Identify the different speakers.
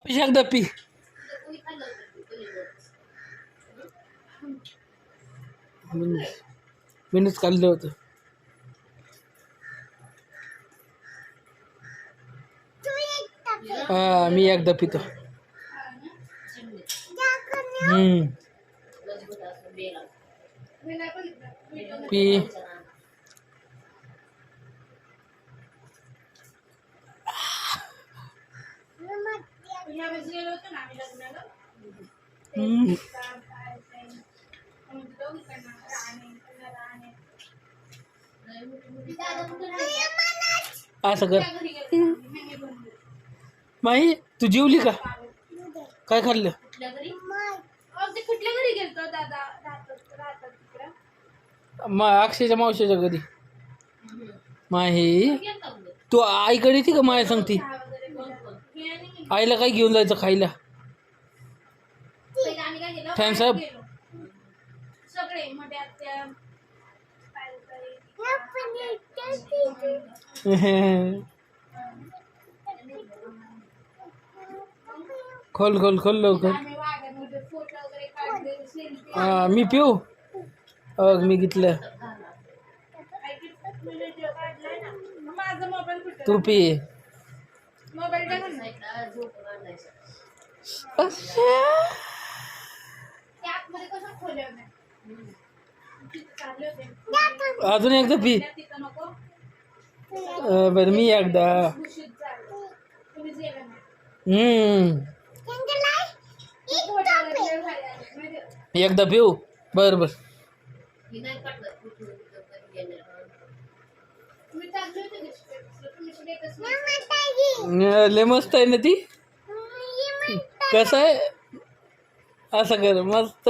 Speaker 1: एकदा पी. मीनच काढलं होतं. मी एकदा पितो. पी. असं कर. माही तू जेवली का? काय खाल्लं?
Speaker 2: कुठल्या घरी गेलतो दादा?
Speaker 1: अक्षयच्या मावशीच्या घरी. माही तू आईकडे येते का? माया सांगते आईला काय घेऊन जायचं खायला? फॅन साहेब
Speaker 2: सगळे
Speaker 1: खोल खोल खोल लवकर. मी पिऊ. मी घेतलं. तू पी. अजून एकदा पी. बरं मी एकदा. एकदा पिऊ. बर बर. लय मस्त आहे ना ती. कसं आहे? असं कर मस्त.